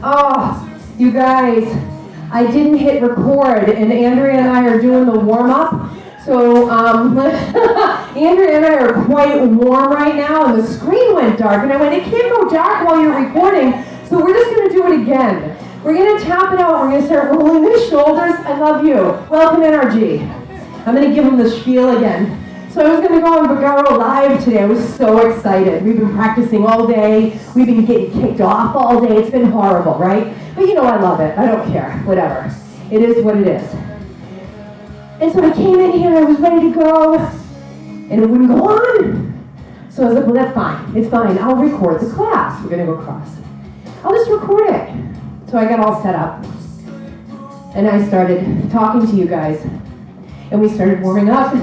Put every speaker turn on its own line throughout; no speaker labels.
Oh, you guys, I didn't hit record, and Andrea and I are doing the warm-up. So, Andrea and I are quite warm right now, and the screen went dark, and I went, it can't go dark while you're recording, so we're just going to do it again. We're going to tap it out, we're going to start rolling the shoulders. I love you. Welcome, NRG. I'm going to give them the spiel again. So I was going to go on Vagaro Live today. I was so excited. We've been practicing all day. We've been getting kicked off all day. It's been horrible, right? But you know I love it. I don't care. Whatever. It is what it is. And so I came in here. I was ready to go. And it wouldn't go on. So I was like, well, that's fine. It's fine. I'll record the class. We're going to go across. I'll just record it. So I got all set up. And I started talking to you guys. And we started warming up.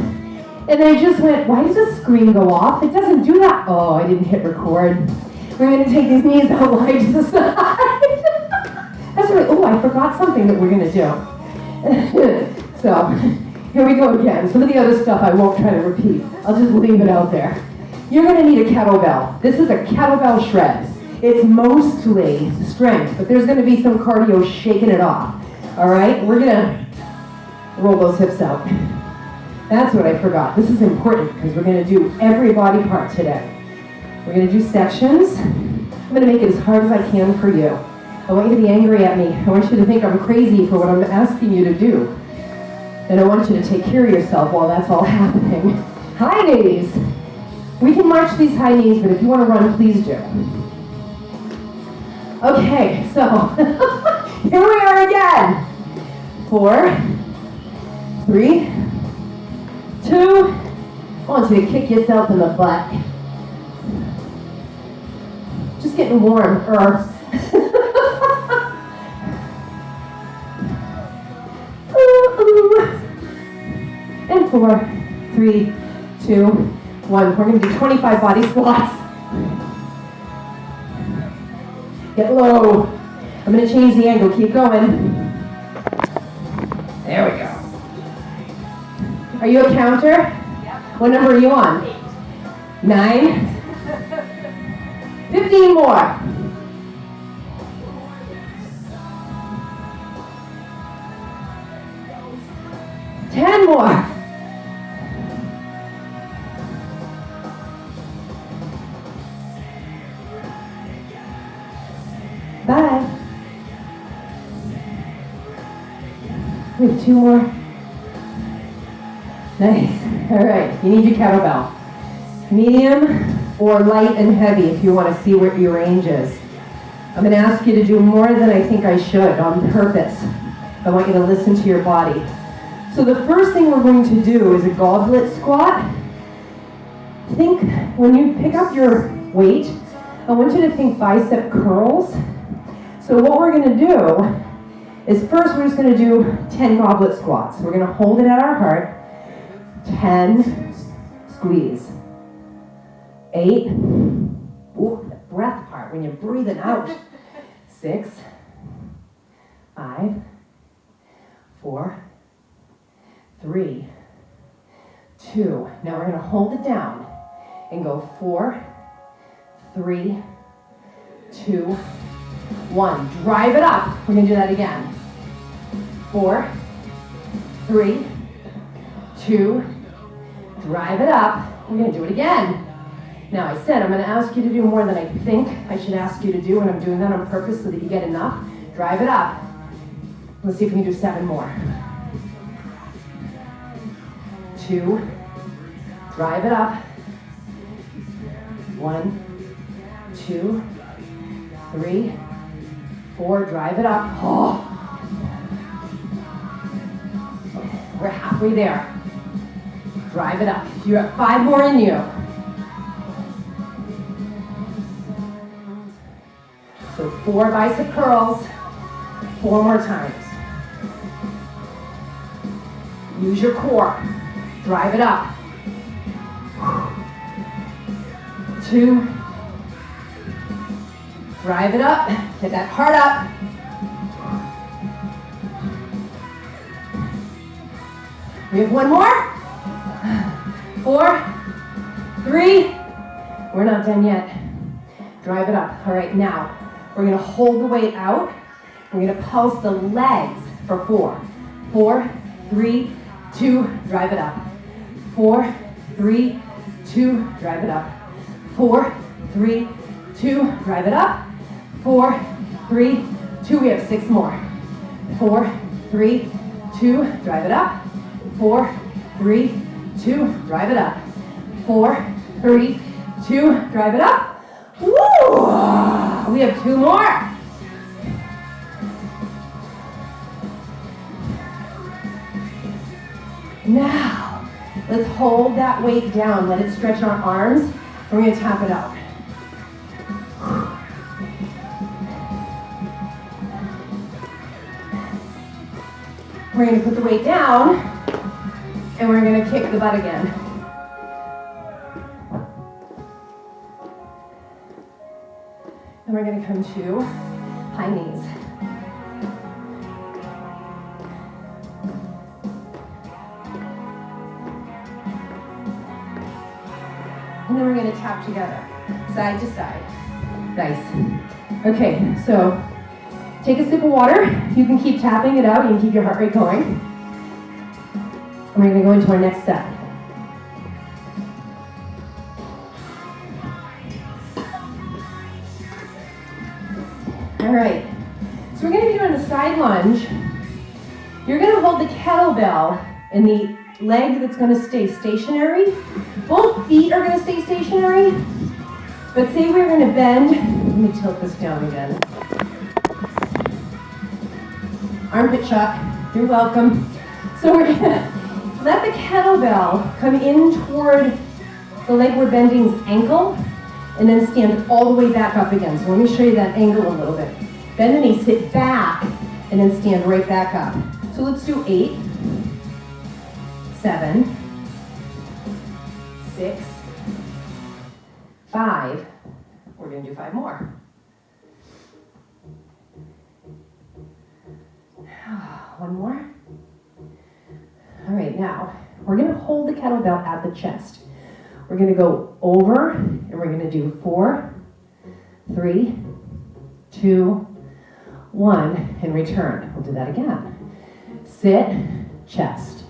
And I just went, why does the screen go off? It doesn't do that. Oh, I didn't hit record. We're going to take these knees out wide to the side. That's right. Oh, I forgot something that we're going to do. So, here we go again. Some of the other stuff I won't try to repeat. I'll just leave it out there. You're going to need a kettlebell. This is a kettlebell shred. It's mostly strength, but there's going to be some cardio shaking it off. All right? We're going to roll those hips out. That's what I forgot. This is important because we're going to do every body part today. We're going to do sections. I'm going to make it as hard as I can for you. I want you to be angry at me. I want you to think I'm crazy for what I'm asking you to do. And I want you to take care of yourself while that's all happening. High knees. We can march these high knees, but if you want to run, please do. Okay, so here we are again. 4, 3, 2, I want you to kick yourself in the butt. Just getting warm. And 4, 3, 2, 1. We're going to do 25 body squats. Get low. I'm going to change the angle. Keep going. There we go. Are you a counter? Yep. What number are you on? 8. 9. 15 more. 10 more. Bye. We have 2 more. Nice. All right. You need your kettlebell. Medium or light and heavy if you want to see what your range is. I'm going to ask you to do more than I think I should on purpose. I want you to listen to your body. So the first thing we're going to do is a goblet squat. Think, when you pick up your weight, I want you to think bicep curls. So what we're going to do is first we're just going to do 10 goblet squats. We're going to hold it at our heart. 10, squeeze. 8, ooh, the breath part when you're breathing out. 6, 5, 4, 3, 2. Now we're going to hold it down and go 4, 3, 2, 1. Drive it up. We're going to do that again. 4, 3, 2, drive it up. We're going to do it again. Now I said I'm going to ask you to do more than I think I should ask you to do, and I'm doing that on purpose so that you get enough. Drive it up. Let's see if we can do 7 more. 2, drive it up. 1, 2, 3, 4, drive it up. Oh. Okay, we're halfway there. Drive it up. You're at 5 more in you. So 4 bicep curls, 4 more times. Use your core. Drive it up. 2. Drive it up. Get that heart up. 3. We have 1 more. 4, 3. We're not done yet. Drive it up. All right, now We're gonna hold the weight out. We're gonna pulse the legs for 4. 4, 3, 2, drive it up. 4, 3, 2, drive it up. 4, 3, 2, drive it up. 4, 3, 2, we have 6 more. 4, 3, 2, drive it up. 4, 3, 2, drive it up. 4, 3, 2, drive it up. Woo! We have 2 more. Now, let's hold that weight down. Let it stretch our arms. And we're going to tap it out. We're going to put the weight down, and we're going to kick the butt again. And we're going to come to high knees. And then we're going to tap together, side to side. Nice. Okay, so take a sip of water. You can keep tapping it out. You can keep your heart rate going. And we're going to go into our next set. All right. So we're going to be doing a side lunge. You're going to hold the kettlebell in the leg that's going to stay stationary. Both feet are going to stay stationary. But say we're going to bend. Let me tilt this down again. Armpit shot. You're welcome. So we're going to let the kettlebell come in toward the leg we're bending's ankle, and then stand all the way back up again. So let me show you that angle a little bit. Bend the knee, sit back, and then stand right back up. So let's do 8, 7, 6, 5. We're going to do 5 more. One more. All right, now we're going to hold the kettlebell at the chest. We're going to go over, and we're going to do 4, 3, 2, 1, and return. We'll do that again. Sit, chest.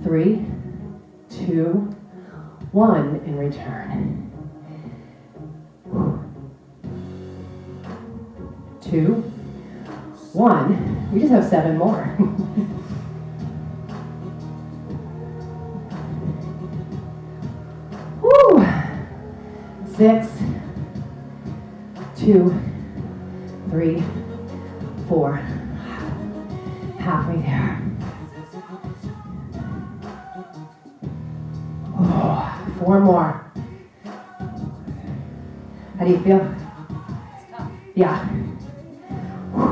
3, 2, 1, and return. 2, 1. We just have 7 more. Woo! 6, 2, 3, 4. Halfway there. Oh, 4 more. How do you feel? Yeah.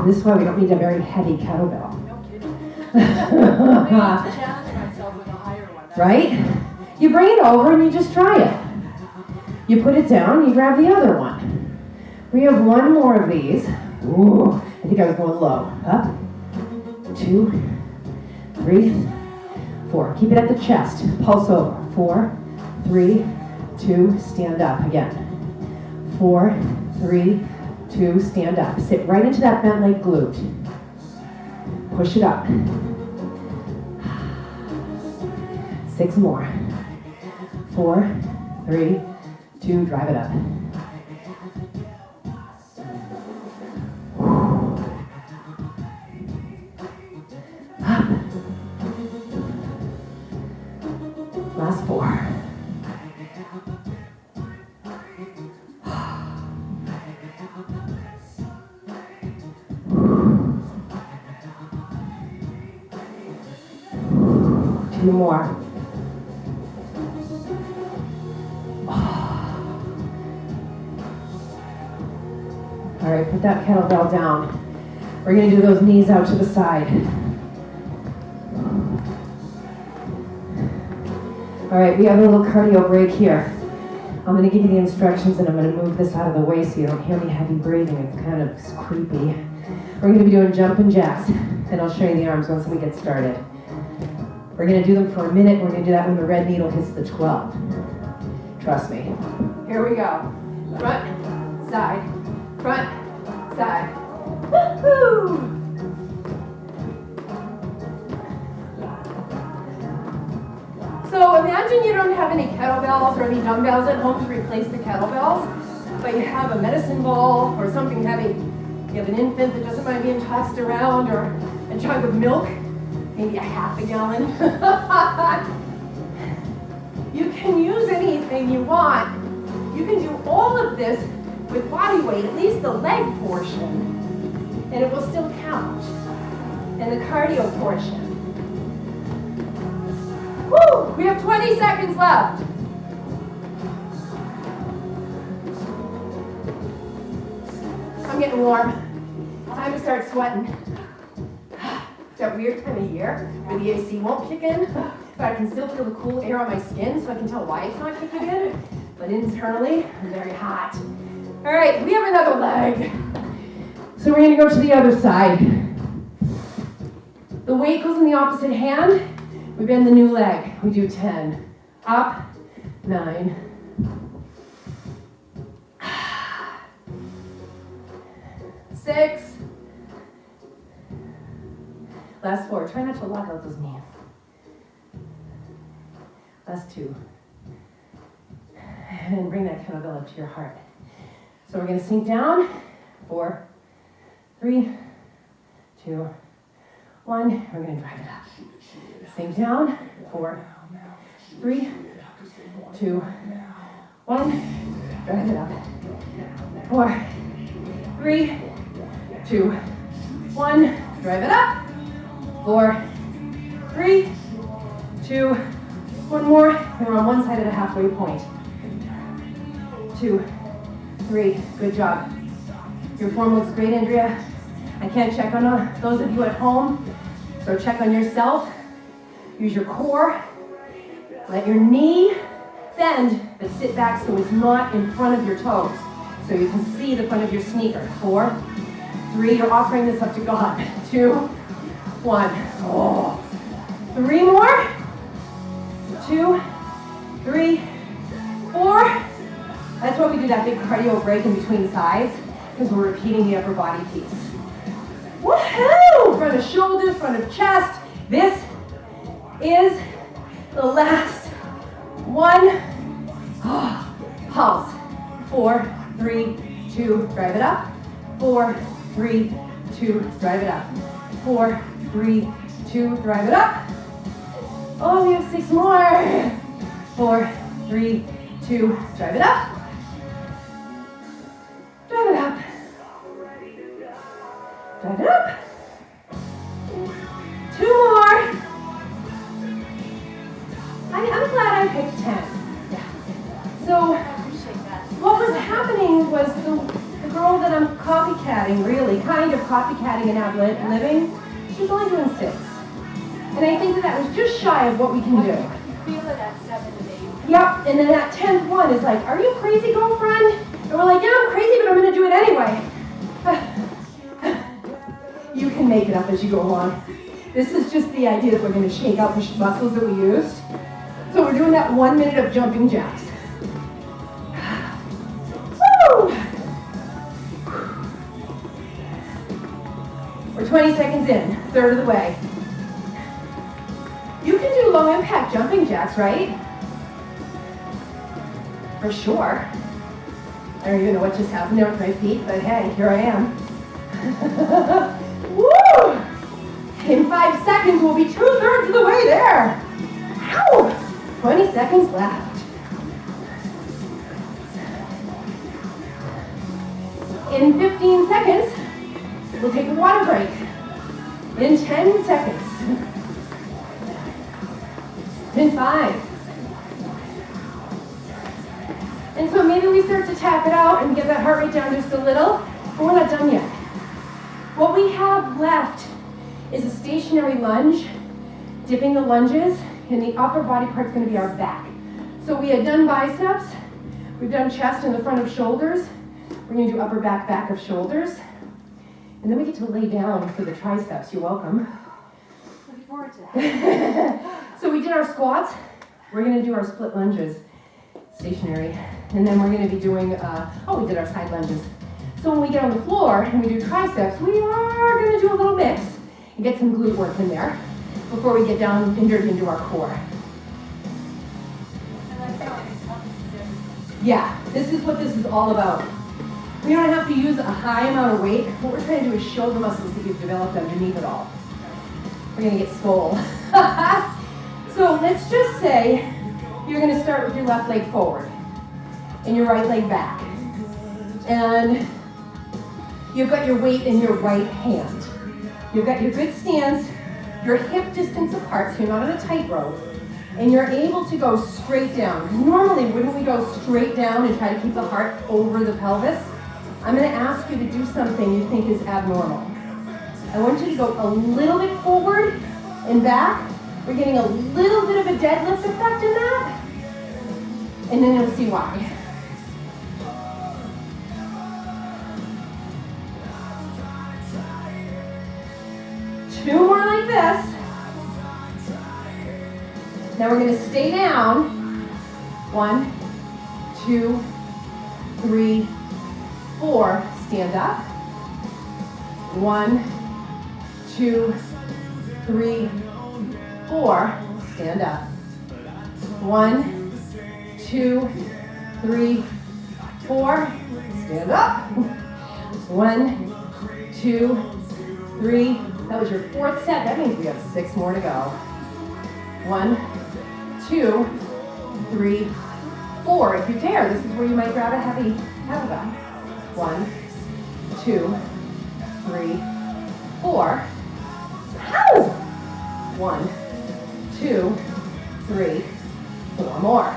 This is why we don't need a very heavy kettlebell.
No kidding. I have to challenge myself with a higher one.
Right? You bring it over and you just try it. You put it down, you grab the other one. We have 1 more of these. Ooh, I think I was going low. Up. 2, 3, 4. Keep it at the chest. Pulse over. 4, 3, 2, stand up again. 4, 3, 2, stand up. Sit right into that bent leg glute. Push it up. 6 more. 4, 3, 2, drive it up. Up. Last 4. Two more. All right, put that kettlebell down. We're going to do those knees out to the side. All right, we have a little cardio break here. I'm going to give you the instructions and I'm going to move this out of the way so you don't hear me heavy breathing. It's kind of creepy. We're going to be doing jumping jacks, and I'll show you the arms once we get started. We're going to do them for a minute. We're going to do that when the red needle hits the 12. Trust me. Here we go. Front, side, front, side. Woo-hoo! So imagine you don't have any kettlebells or any dumbbells at home to replace the kettlebells, but you have a medicine ball or something heavy. You have an infant that doesn't mind being tossed around, or a jug of milk, maybe a half a gallon. You can use anything you want. You can do all of this with body weight, at least the leg portion, and it will still count. And the cardio portion. Woo! We have 20 seconds left. I'm getting warm. Time to start sweating. It's that weird time of year where the AC won't kick in, but I can still feel the cool air on my skin, so I can tell why it's not kicking in. But internally, I'm very hot. All right, we have another leg. So we're gonna go to the other side. The weight goes in the opposite hand. We bend the new leg. We do 10. Up, 9. 6. Last 4. Try not to lock out those knees. Last 2. And then bring that kettlebell up to your heart. So we're going to sink down. 4, 3, 2, 1. We're going to drive it up. Sink down. 4, 3, 2, 1. Drive it up. 4, 3, 2, 1. Drive it up. 4, 3, 2, 1 more. We're on one side of the halfway point. 2, 3. Good job. Your form looks great, Andrea. I can't check on those of you at home, so check on yourself. Use your core. Let your knee bend, but sit back so it's not in front of your toes, so you can see the front of your sneaker. 4, 3. You're offering this up to God. 2, 1. Oh. 3 more. 2, 3, 4. That's why we do that big cardio break in between sides, because we're repeating the upper body piece. Woohoo! Front of shoulders, front of chest. This is the last one. Oh. Pulse. 4, 3, 2. Drive it up. 4, 3, 2. Drive it up. 4, 3, 2. Drive it up. Oh, we have 6 more. 4, 3, 2. Drive it up. Drive it up. Drive it up. 2 more. I'm glad I picked 10. Yeah. So what was happening was the girl that I'm copycatting, really, kind of copycatting and living, she was only doing 6. And I think that was just shy of what we can do.
You feel it at 7 and 8.
Yep, and then that 10th one is like, are you crazy, girlfriend? And we're like, yeah, I'm crazy, but I'm gonna do it anyway. You can make it up as you go along. This is just the idea that we're gonna shake out the muscles that we used. So we're doing that 1 minute of jumping jacks. Woo! We're 20 seconds in, third of the way. You can do low impact jumping jacks, right? For sure. I don't even know what just happened there with my feet, but hey, here I am. Woo! In 5 seconds, we'll be 2/3 of the way there. Ow! 20 seconds left. In 15 seconds, we'll take a water break. In 10 seconds. In 5. And so maybe we start to tap it out and get that heart rate down just a little, but we're not done yet. What we have left is a stationary lunge, dipping the lunges, and the upper body part's gonna be our back. So we had done biceps, we've done chest and the front of shoulders. We're gonna do upper back, back of shoulders. And then we get to lay down for the triceps. You're welcome.
Looking forward to that.
So we did our squats. We're gonna do our split lunges, stationary. And then we're gonna be doing, we did our side lunges. So when we get on the floor and we do triceps, we are gonna do a little mix and get some glute work in there before we get down into our core. Yeah, this is what this is all about. We don't have to use a high amount of weight. What we're trying to do is show the muscles that you've developed underneath it all. We're gonna get swole. So let's just say you're gonna start with your left leg forward and your right leg back. And you've got your weight in your right hand. You've got your good stance, your hip distance apart, so you're not on a tightrope, and you're able to go straight down. Normally, wouldn't we go straight down and try to keep the heart over the pelvis? I'm gonna ask you to do something you think is abnormal. I want you to go a little bit forward and back. We're getting a little bit of a deadlift effect in that, and then you'll see why. Two more like this. Now we're going to stay down. 1, 2, 3, 4. Stand up. 1, 2, 3, 4. Stand up. 1, 2, 3, 4. Stand up. 1, 2, 3. That was your fourth set. That means we have 6 more to go. 1, 2, 3, 4. If you dare, this is where you might grab a heavy kettlebell. 1, 2, 3, 4. Ow! 1, 2, 3, 4 more.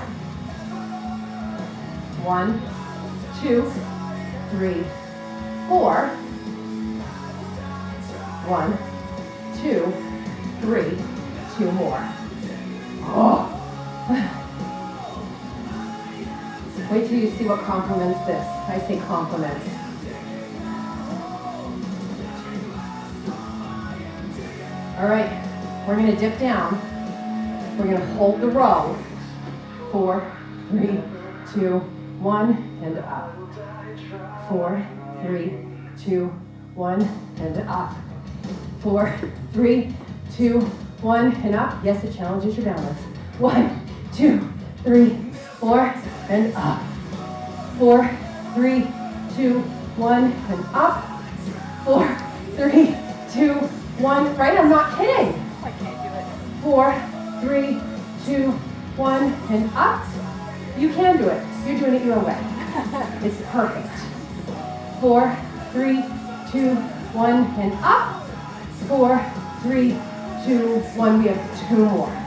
1, 2, 3, 4. 1, 2, 3, 2 more. Oh. Wait till you see what complements this. I say complements. All right, we're gonna dip down. We're gonna hold the row. 4, 3, 2, 1, and up. 4, 3, 2, 1, and up. 4, 3, 2, 1, and up. Yes, it challenges your balance. 1, 2, 3, 4, and up. 4, 3, 2, 1, and up. 4, 3, 2, 1. Right? I'm not kidding.
I can't do it.
4, 3, 2, 1, and up. You can do it. You're doing it your way. It's perfect. 4, 3, 2, 1, and up. 4, 3, 2, 1. We have 2 more.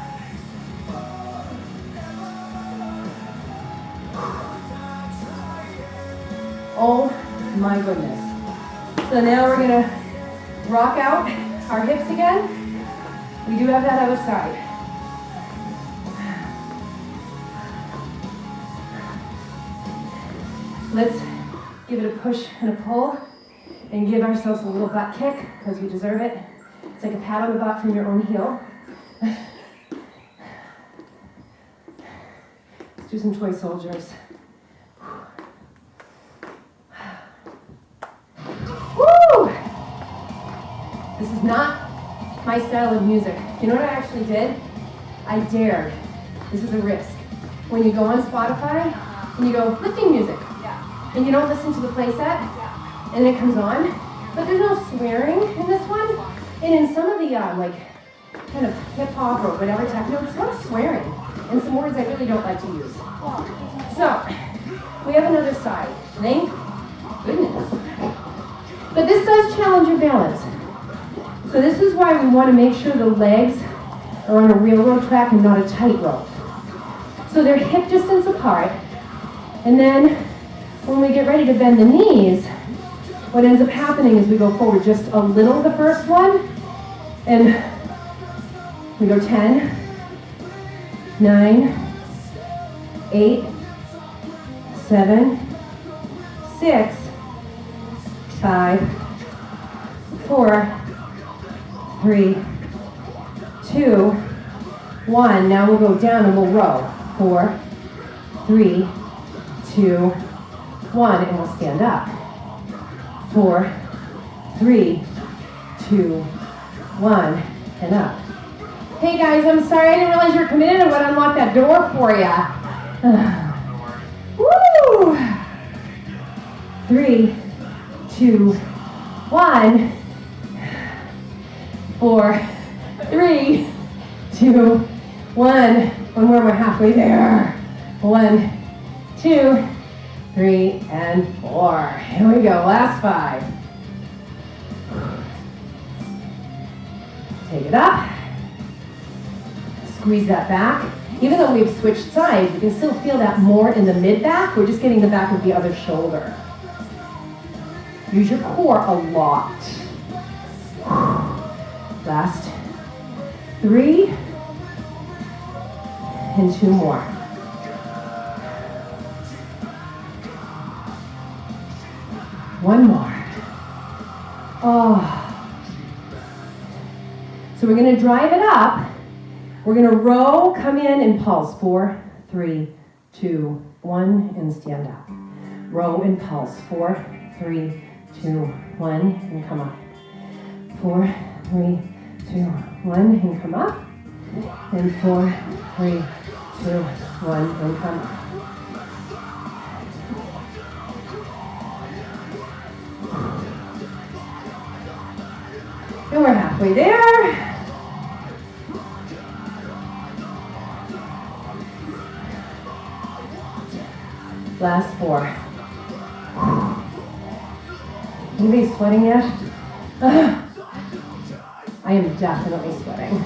Oh my goodness. So now we're gonna rock out our hips again. We do have that other side. Let's give it a push and a pull and give ourselves a little butt kick because we deserve it. It's like a pat on the butt from your own heel. Let's do some toy soldiers. Woo! This is not my style of music. You know what I actually did? I dared. This is a risk. When you go on Spotify and you go, lifting music, and you don't listen to the playset, and it comes on, but there's no swearing in this one. And in some of the like kind of hip hop or whatever techno, there's a lot of swearing and some words I really don't like to use. So we have another side. Thank goodness. But this does challenge your balance. So this is why we want to make sure the legs are on a railroad track and not a tightrope. So they're hip distance apart, and then when we get ready to bend the knees, what ends up happening is we go forward just a little the first one, and we go 10, 9, 8, 7, 6, 5, 4, 3, 2, 1. Now we'll go down and we'll row. 4, 3, 2, 1, and we'll stand up. 4, 3, 2, 1, and up. Hey guys, I'm sorry, I didn't realize you were committed. I would unlock that door for you. Woo! 3, 2, 1, 4, 3, 2, 1. One more, we're halfway there. 1, 2, 3, and 4. Here we go, last 5. Take it up. Squeeze that back. Even though we've switched sides, you can still feel that more in the mid-back. We're just getting the back of the other shoulder. Use your core a lot. Last 3, and 2 more. One more. Oh. So we're going to drive it up. We're going to row, come in, and pulse. 4, 3, 2, 1, and stand up. Row and pulse. 4, 3, 2, 1, and come up. 4, 3, 2, 1, and come up. And 4, 3, 2, 1, and come up. And we're halfway there. Last 4. Anybody sweating yet? I am definitely sweating.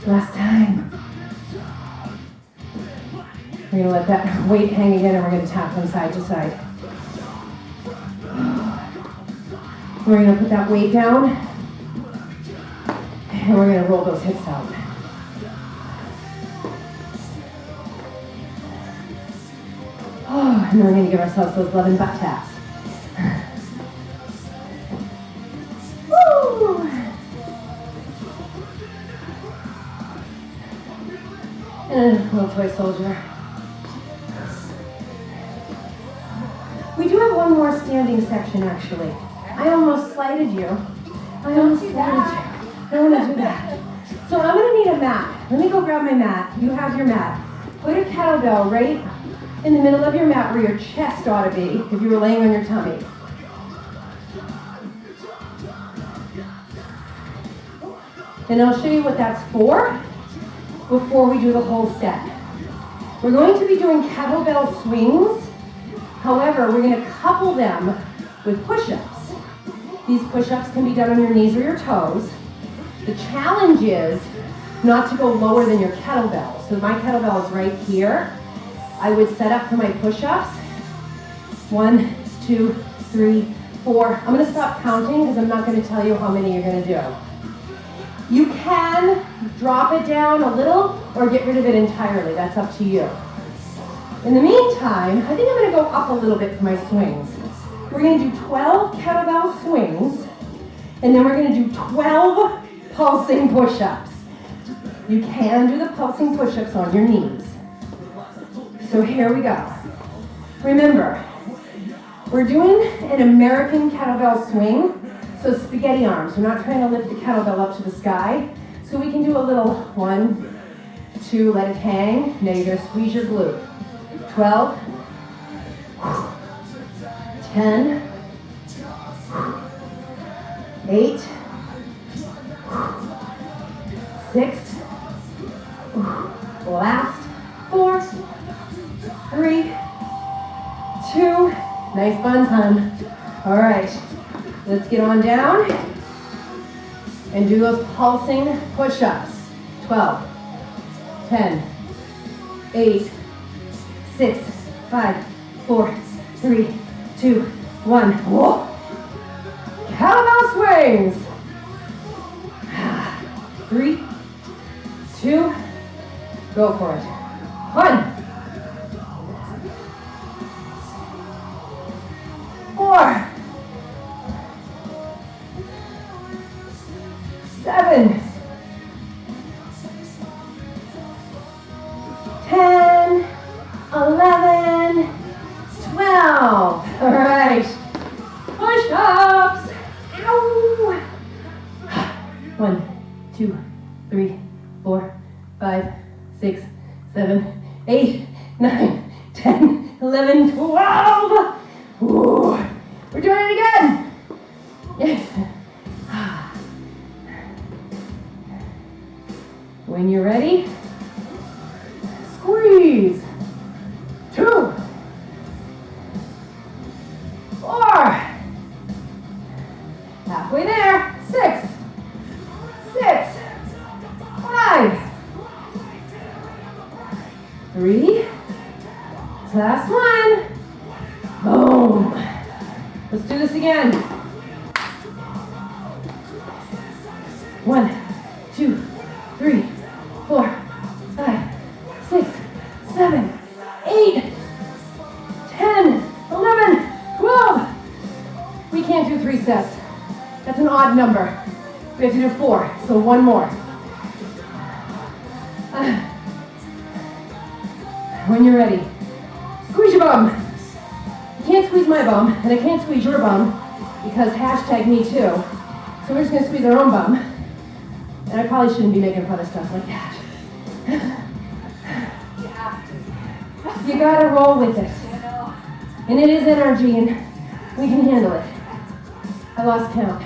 Last time. We're going to let that weight hang again and we're going to tap from side to side. We're going to put that weight down and we're going to roll those hips out. Oh, and then we're going to give ourselves those 11 butt taps. Woo! And a little toy soldier. We do have one more standing section actually. I almost slighted you. I don't want to do that. So I'm going to need a mat. Let me go grab my mat. You have your mat. Put a kettlebell right in the middle of your mat where your chest ought to be if you were laying on your tummy. And I'll show you what that's for before we do the whole set. We're going to be doing kettlebell swings. However, we're going to couple them with push-ups. These push-ups can be done on your knees or your toes. The challenge is not to go lower than your kettlebell. So my kettlebell is right here. I would set up for my push-ups. 1, 2, 3, 4. I'm going to stop counting because I'm not going to tell you how many you're going to do. You can drop it down a little or get rid of it entirely. That's up to you. In the meantime, I think I'm going to go up a little bit for my swings. We're going to do 12 kettlebell swings, and then we're going to do 12 pulsing push-ups. You can do the pulsing push-ups on your knees. So here we go. Remember, we're doing an American kettlebell swing, so spaghetti arms. We're not trying to lift the kettlebell up to the sky. So we can do a little 1, 2, let it hang. Now you're going to squeeze your glute. 12, 10, 8, 6, last 4, 3, 2, nice buns, hun. All right, let's get on down and do those pulsing push-ups. 12, 10, 8, 6, 5, 4, 3, 2, 1. Whoa. Kettlebell swings. 3, 2, go for it. 1, 4, 7, 10, 11, 12. 1, 2, 3, 4, 5, 6, 7, 8, 9, 10, 11, 12. Ooh. We're doing it again. Yes. When you're ready, squeeze. 2, 4. Halfway there. 6, 6, 5, 3. Last one. Boom. Let's do this again. 1, 2, 3, 4, 5, 6, 7, 8, 10, 11, 12. We can't do 3 sets. That's an odd number. We have to do 4, so 1 more. When you're ready, squeeze your bum. You can't squeeze my bum, and I can't squeeze your bum because #me too. So we're just gonna squeeze our own bum. And I probably shouldn't be making fun of stuff like that.
You have to.
You gotta roll with it. And it is energy, and we can handle it. I lost count.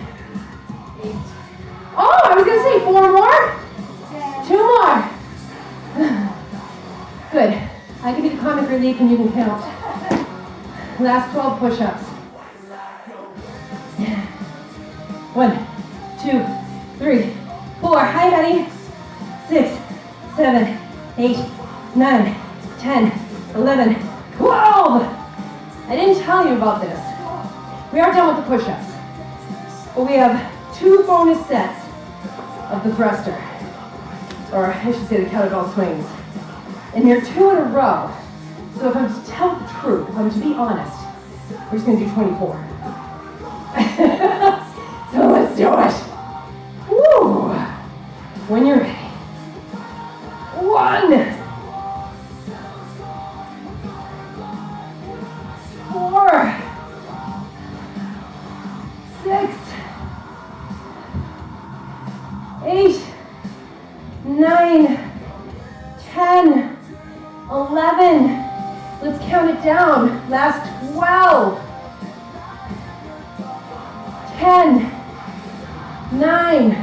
8.
Oh, I was gonna say 4 more?
10.
2 more. Good. I can be the comic relief and you can count. Last 12 push-ups. 1, 2, 3, 4. Hi, honey. 6, 7, 8, 9, 10, 11, 12. I didn't tell you about this. We are done with the push-ups. But we have 2 bonus sets of the thruster. Or I should say the kettlebell swings. And they're 2 in a row. So if I'm to tell the truth, if I'm to be honest, we're just gonna do 24. So let's do it. Woo! When you're ready. 1, 4, 6, 8, 9, 10, 11. Let's count it down. Last 12. 10, 9,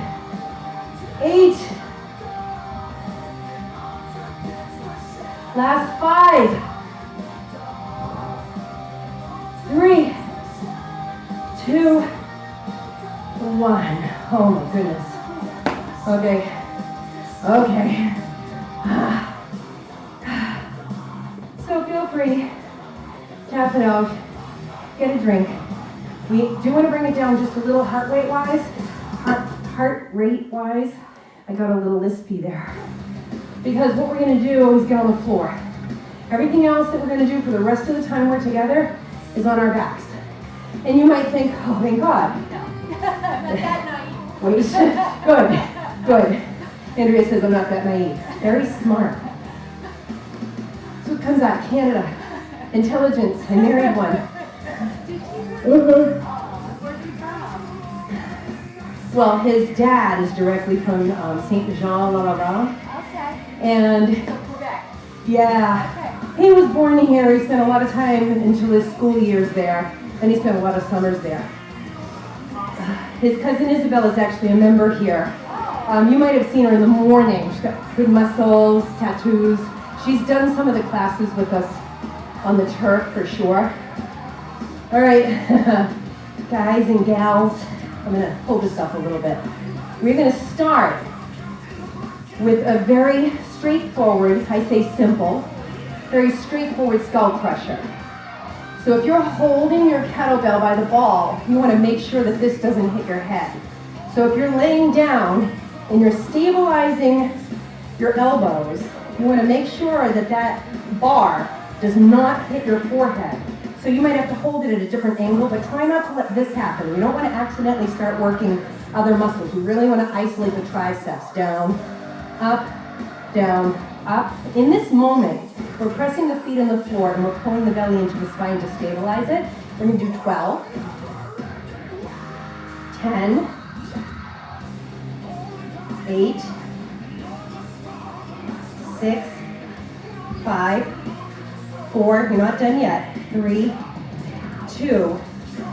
8. Last 5. 3, 2, 1. Oh my goodness. Okay. Okay. So feel free, tap it out, get a drink. We do want to bring it down just a little heart rate wise. I got a little lispy there. Because what we're going to do is get on the floor. Everything else that we're going to do for the rest of the time we're together is on our backs. And you might think, oh, thank God.
No. I'm not that naive.
Wait, good. Andrea says I'm not that naive. Very smart. So it comes out, Canada. Intelligence, I married one.
Where'd you from?
Well, his dad is directly from Saint Jean La Lavra.
Okay.
And
So Quebec.
yeah, he was born here. He spent a lot of time until his school years there. And he spent a lot of summers there. His cousin Isabel is actually a member here. You might have seen her in the morning. She's got good muscles, tattoos. She's done some of the classes with us on the turf for sure. All right, guys and gals, I'm gonna pull this up a little bit. We're gonna start with a very straightforward, I say simple, very straightforward skull crusher. So if you're holding your kettlebell by the ball, you want to make sure that this doesn't hit your head. So if you're laying down and you're stabilizing your elbows, you want to make sure that that bar does not hit your forehead. So you might have to hold it at a different angle, but try not to let this happen. We don't want to accidentally start working other muscles. We really want to isolate the triceps. Down, up, down, up. In this moment, we're pressing the feet on the floor and we're pulling the belly into the spine to stabilize it. We're going to do 12, 10,
8, 6, 5, 4, you're not done yet, 3, 2,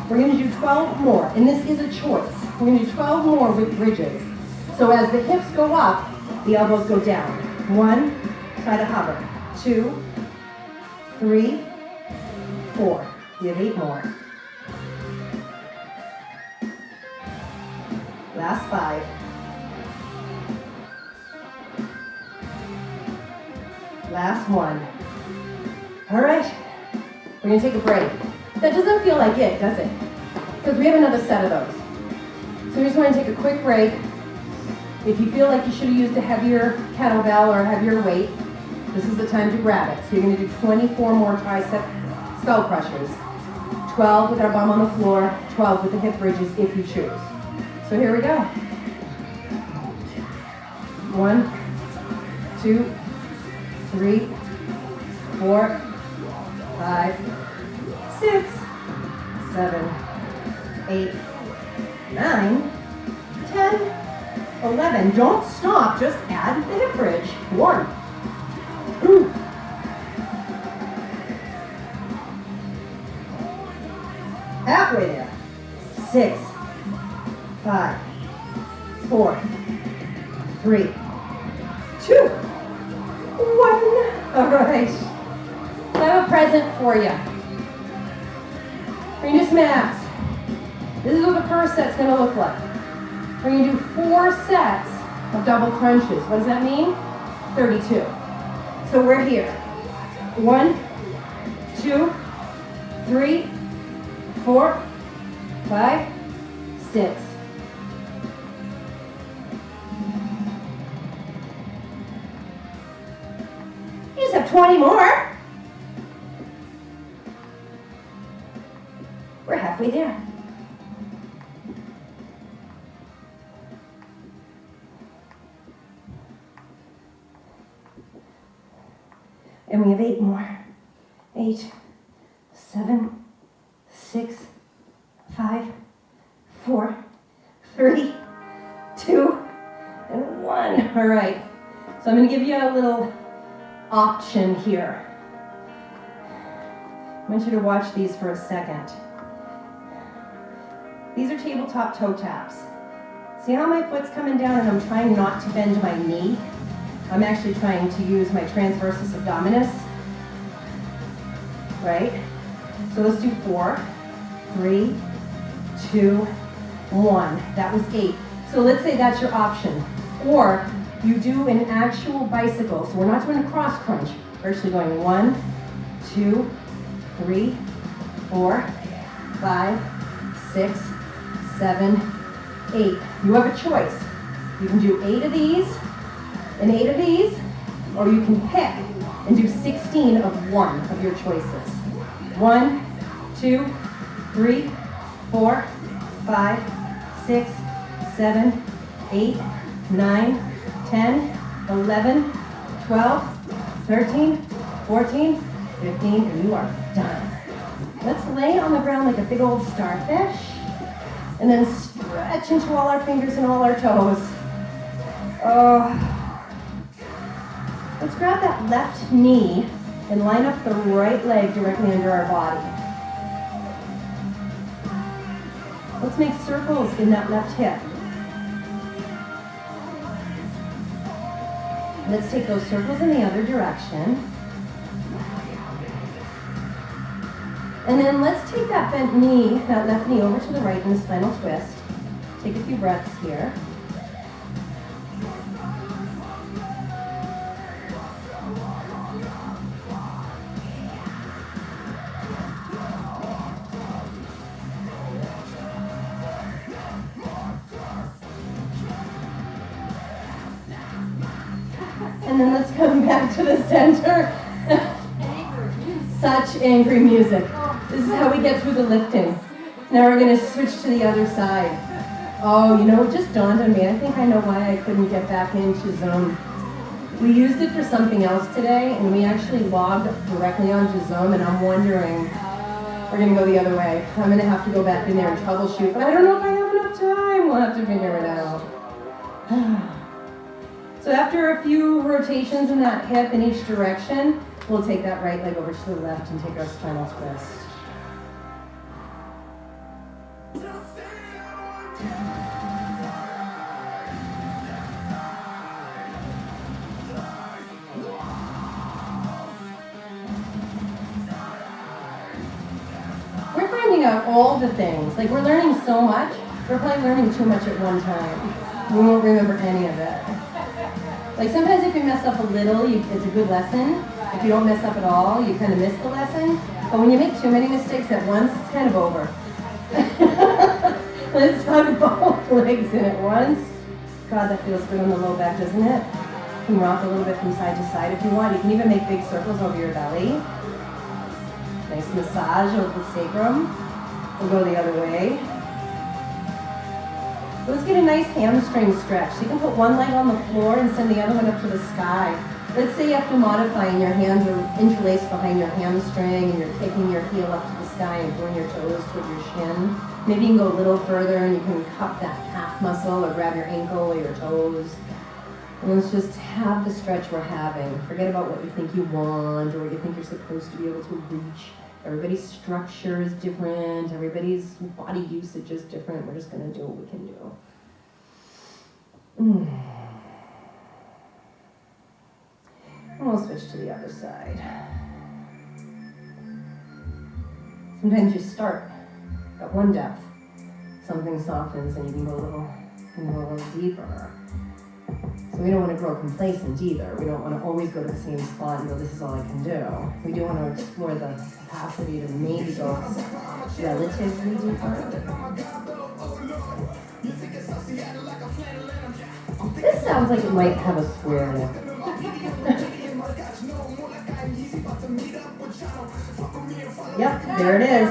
we're going to do 12 more, and this is a choice. We're going to do 12 more with bridges. So as the hips go up, the elbows go down. 1, try to hover. 2, 3, 4. We have 8 more. Last 5. Last 1. All right, we're going to take a break. That doesn't feel like it, does it? Because we have another set of those. So we just want to take a quick break. If you feel like you should have used a heavier kettlebell or a heavier weight, this is the time to grab it. So you're going to do 24 more tricep skull crushers. 12 with our bum on the floor, 12 with the hip bridges if you choose. So here we go. 1, 2, 3, 4, 5, 6, 7, 8, 9, 10, 11. Don't stop, just add the hip bridge. 1, 2, halfway there. 6, 5, 4, 3, 2, 1. All right. I have a present for you. We're going to do some abs. This is what the first set's going to look like. We're going to do 4 sets of double crunches. What does that mean? 32. So we're here. 1, 2, 3, 4, 5, 6. You just have 20 more. We're halfway there. And we have 8 more. 8, 7, 6, 5, 4, 3, 2, and 1. All right. So I'm going to give you a little option here. I want you to watch these for a second. These are tabletop toe taps. See how my foot's coming down and I'm trying not to bend my knee? I'm actually trying to use my transversus abdominis, right? So let's do 4, 3, 2, 1. That was 8. So let's say that's your option. Or you do an actual bicycle. So we're not doing a cross crunch. We're actually going 1, 2, 3, 4, 5, 6, 7, 8. You have a choice. You can do 8 of these and 8 of these, or you can pick and do 16 of one of your choices. 1, 2, 3, 4, 5, 6, 7, 8, 9, 10, 11, 12, 13, 14, 15, and you are done. Let's lay on the ground like a big old starfish, and then stretch into all our fingers and all our toes. Let's grab that left knee and line up the right leg directly under our body. Let's make circles in that left hip. Let's take those circles in the other direction. And then let's take that bent knee, that left knee over to the right in a spinal twist. Take a few breaths here. And then let's come back to the center. Such angry music. This is how we get through the lifting. Now we're going to switch to the other side. Oh, you know, it just dawned on me. I think I know why I couldn't get back into Zoom. We used it for something else today, and we actually logged directly onto Zoom, and I'm wondering, we're going to go the other way. I'm going to have to go back in there and troubleshoot, but I don't know if I have enough time. We'll have to figure it out. So after a few rotations in that hip in each direction, we'll take that right leg over to the left and take our spinal twist. We're finding out all the things. Like, we're learning so much. We're probably learning too much at one time. We won't remember any of it. Like, sometimes if you mess up a little, it's a good lesson. If you don't mess up at all, you kind of miss the lesson. But when you make too many mistakes at once, it's kind of over. Let's hug both legs in at once. God, that feels good on the low back, doesn't it? You can rock a little bit from side to side if you want. You can even make big circles over your belly. Nice massage of the sacrum. We'll go the other way. Let's get a nice hamstring stretch. So you can put one leg on the floor and send the other one up to the sky. Let's say you have to modify and your hands are interlaced behind your hamstring and you're kicking your heel up to the sky and pulling your toes toward your shin. Maybe you can go a little further and you can cup that calf muscle or grab your ankle or your toes. And let's just have the stretch we're having. Forget about what you think you want or what you think you're supposed to be able to reach. Everybody's structure is different. Everybody's body usage is different. We're just going to do what we can do. And we'll switch to the other side. Sometimes you start at one depth. Something softens and you can go a little deeper. So we don't want to grow complacent either. We don't want to always go to the same spot and go, this is all I can do. We do want to explore the capacity to maybe go relatively deeper. This sounds like it might have a square in it. Yep, there it is.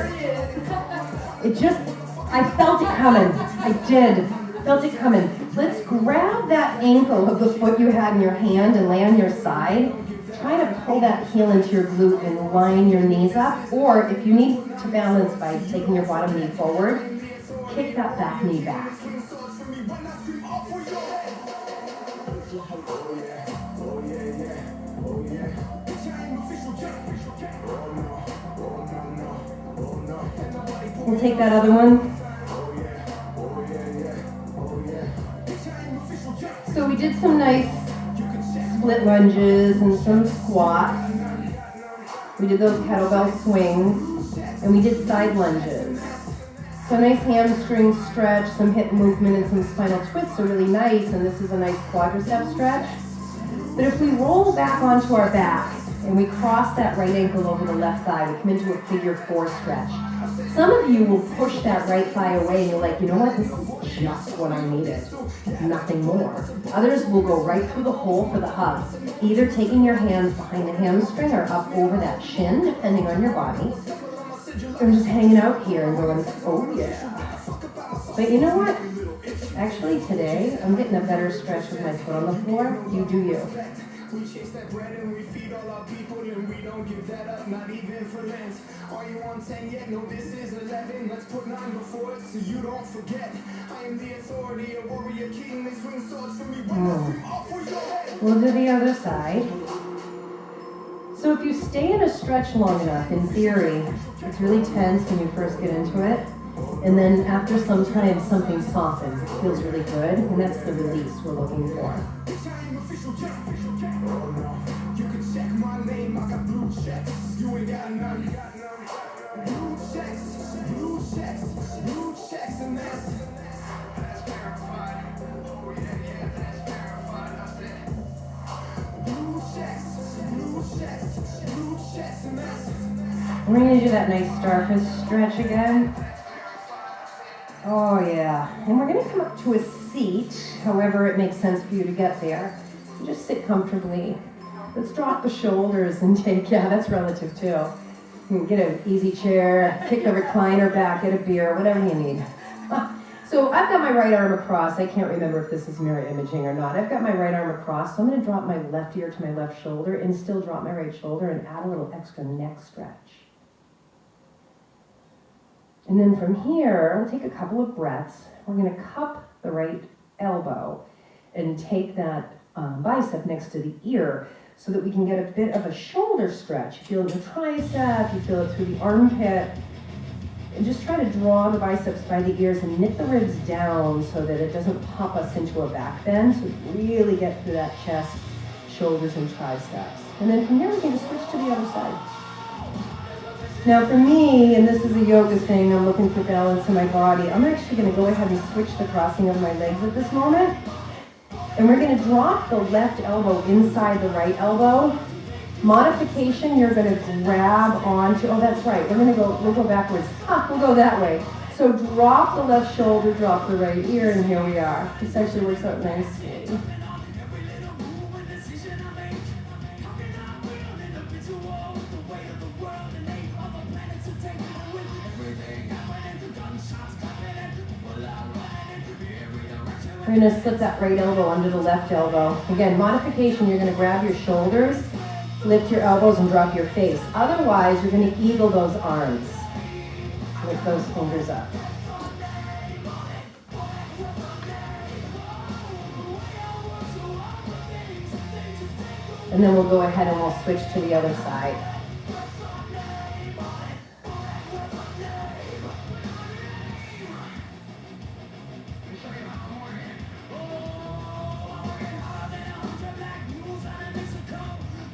I felt it coming. I did. Felt it coming. Let's grab that ankle of the foot you had in your hand and lay on your side. Try to pull that heel into your glute and line your knees up. Or if you need to balance by taking your bottom knee forward, kick that back knee back. We'll take that other one. So we did some nice split lunges and some squats. We did those kettlebell swings, and we did side lunges. So nice hamstring stretch, some hip movement, and some spinal twists are really nice, and this is a nice quadricep stretch. But if we roll back onto our back, and we cross that right ankle over the left thigh, we come into a figure 4 stretch. Some of you will push that right thigh away and you're like, you know what, this is just what I needed, nothing more. Others will go right through the hole for the hug, either taking your hands behind the hamstring or up over that shin, depending on your body. Or just hanging out here and going, oh yeah. But you know what? Actually today, I'm getting a better stretch with my foot on the floor. You do you.
We chase that bread and we feed all our people and we don't give that up, not even for Lent. Are you on 10 yet? No, this is 11. Let's put 9 before it so you don't forget. I am the authority, a warrior king. They swing swords for me when I swim off for your head.
We'll do the other side. So if you stay in a stretch long enough, in theory, it's really tense when you first get into it. And then after some time, something softens. It feels really good. And that's the release we're looking for.
You can check my name, I got blue checks. You ain't got none. Blue checks, blue checks, blue checks, and that's verified. Oh yeah, that's verified. That's it. Blue checks, blue checks, blue checks, and that's.
We're going to do that nice starfish stretch again. Oh yeah. And we're going to come up to a seat, however it makes sense for you to get there. Just sit comfortably. Let's drop the shoulders and take, yeah, that's relative too. You can get an easy chair, kick the recliner back, get a beer, whatever you need. So I've got my right arm across. I can't remember if this is mirror imaging or not. I've got my right arm across, so I'm going to drop my left ear to my left shoulder and still drop my right shoulder and add a little extra neck stretch. And then from here, we'll take a couple of breaths. We're going to cup the right elbow and take that bicep next to the ear so that we can get a bit of a shoulder stretch. You feel it in the tricep, you feel it through the armpit. And just try to draw the biceps by the ears and knit the ribs down so that it doesn't pop us into a back bend. So really get through that chest, shoulders, and triceps. And then from here we can just switch to the other side. Now for me, and this is a yoga thing, I'm looking for balance in my body, I'm actually going to go ahead and switch the crossing of my legs at this moment. And we're going to drop the left elbow inside the right elbow. Modification, you're going to grab onto, oh that's right, we'll go backwards. We'll go that way. So drop the left shoulder, drop the right ear, and here we are. This actually works out nicely. We're going to slip that right elbow under the left elbow. Again, modification, you're going to grab your shoulders, lift your elbows, and drop your face. Otherwise, you're going to eagle those arms. Lift those fingers up. And then we'll go ahead and we'll switch to the other side.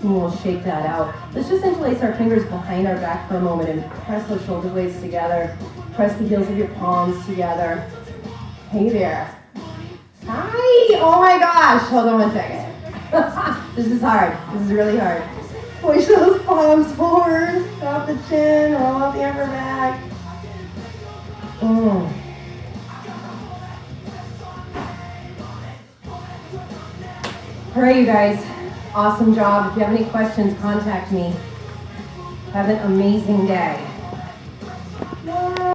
And we'll shake that out. Let's just interlace our fingers behind our back for a moment and press those shoulder blades together. Press the heels of your palms together. Hey there. Hi! Oh my gosh! Hold on one second. This is hard. This is really hard. Push those palms forward. Drop the chin. Roll out the upper back. All right, you guys. Awesome job. If you have any questions, contact me. Have an amazing day.